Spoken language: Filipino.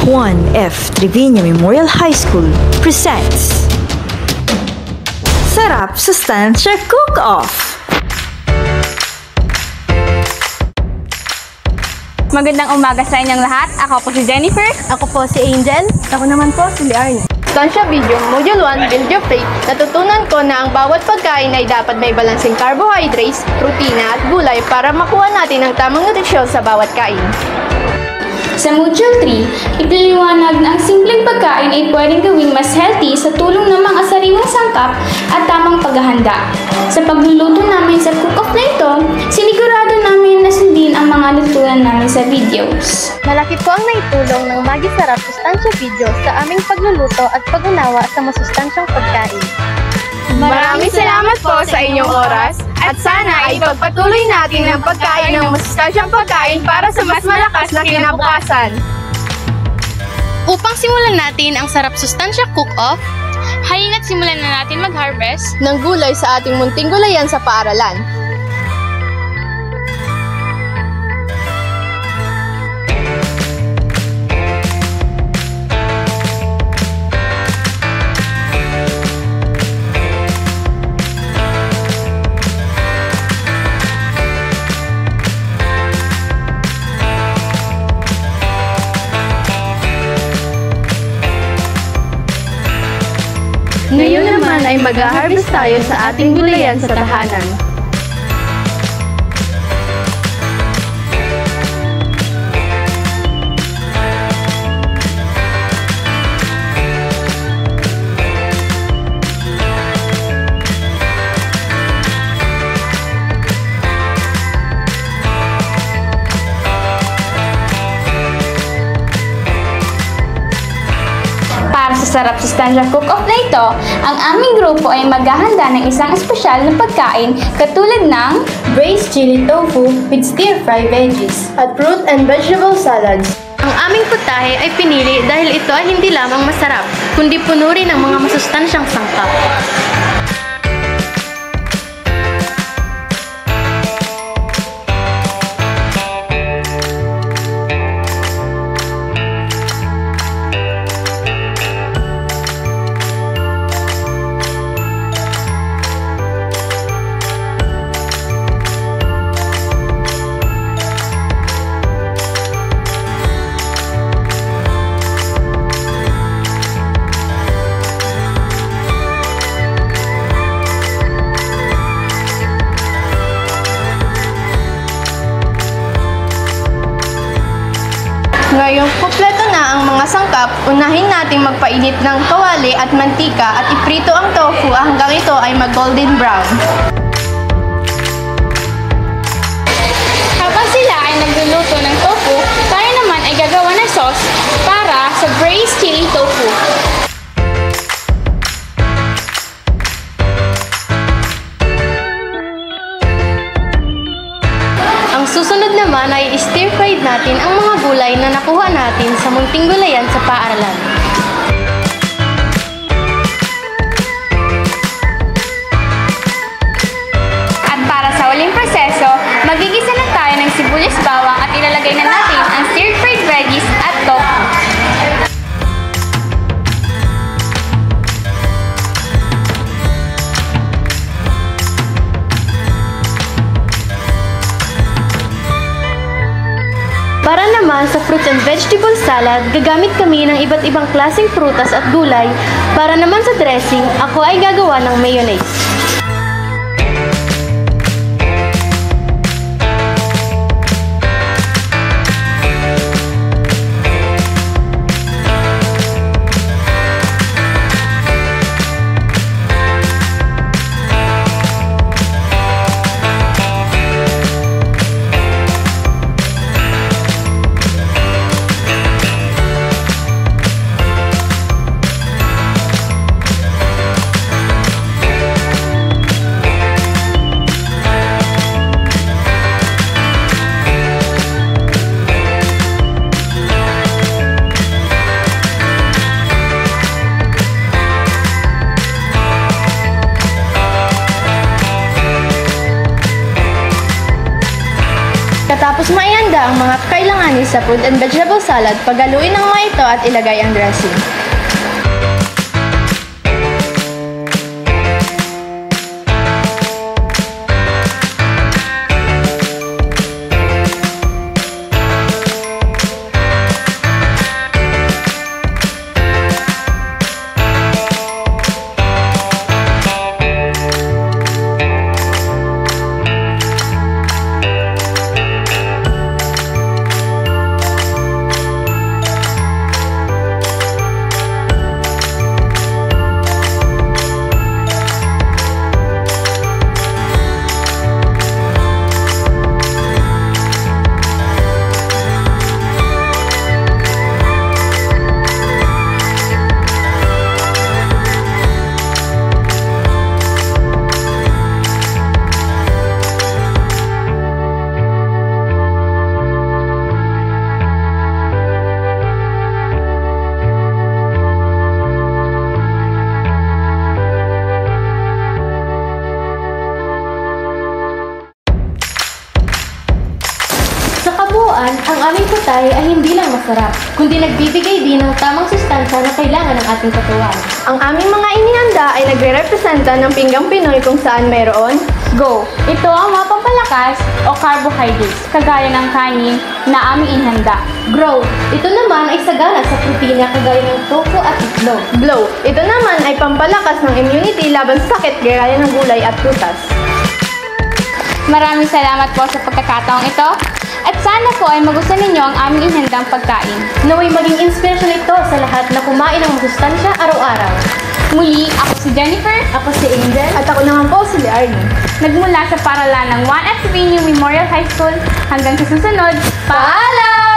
Juan F. Trevino Memorial High School presents Sarap Sustansya Cook-Off! Magandang umaga sa inyong lahat. Ako po si Jennifer. Ako po si Angel. Ako naman po si Liarne. Sustansya Video Module 1, Build Your Faith, natutunan ko na ang bawat pagkain ay dapat may balansing carbohydrates, protina at gulay para makuha natin ang tamang nutrisyon sa bawat kain. Sa Module 3, igliliwanag na ang simpleng pagkain ay pwedeng gawing mas healthy sa tulong ng mga sariwang sangkap at tamang paghahanda. Sa pagluluto namin sa cook-off na ito, sinigurado namin na sundin ang mga lutuan namin sa videos. Malaki po ang naitulong ng Magisarap Sustansya Video sa aming pagluluto at pag-unawa sa masustansyang pagkain. Maraming salamat po sa inyong oras at sana ay pagpatuloy natin ang pagkain ng masustansyang pagkain para sa mas malakas na kinabukasan. Upang simulan natin ang Sarap Sustansya Cook-Off, Halina't simulan na natin mag-harvest ng gulay sa ating munting gulayan sa paaralan. Ngayon naman ay mag-harvest tayo sa ating gulayan sa tahanan. Sarap Sustansya Cook-Off na ito, ang aming grupo ay maghahanda ng isang espesyal na pagkain katulad ng braised chili tofu with stir-fry veggies at fruit and vegetable salads. Ang aming putahe ay pinili dahil ito ay hindi lamang masarap, kundi puno rin ng mga masustansyang sangkap. Ngayong kumpleto na ang mga sangkap, unahin nating magpainit ng kawali at mantika at iprito ang tofu hanggang ito ay mag-golden brown. Habang sila ay nagluluto ng tofu, tayo naman ay gagawa ng sauce para sa braised chili tofu. Ang susunod naman ay stir-fried natin ang mga gulay na nakuha natin sa munting gulayan sa paaralan. At para sa uling proseso, magigisa na tayo ng sibuyas bawang at ilalagay na natin ang stir-fried veggies at tofu. Para naman sa fruits and vegetable salad, gagamit kami ng iba't ibang klaseng prutas at gulay. Para naman sa dressing, ako ay gagawa ng mayonnaise. ang mga kailanganin sa fruit and vegetable salad, pagaluin ang mga ito at ilagay ang dressing. Ang aming putahe ay hindi lang masarap, kundi nagbibigay din ng tamang sustansya na kailangan ng ating katawan. Ang aming mga inihanda ay nagre-representa ng pinggang Pinoy kung saan mayroon Go! Ito ang mga pampalakas o carbohydrates, kagaya ng kanin na aming inhanda. Grow. Ito naman ay sagana sa protina kagaya ng tofu at itlog. Glow. Ito naman ay pampalakas ng immunity laban sa sakit gaya ng gulay at prutas. Maraming salamat po sa pagkakataong ito. At sana po ay magustuhan ninyo ang aming inhandang pagkain. Naway maging inspirasyon ito sa lahat na kumain ng masustansya araw-araw. Muli, ako si Jennifer. Ako si Angel. At ako naman po si Arnie. Nagmula sa paralan ng 1 Avenue Memorial High School. Hanggang sa susunod, paalam!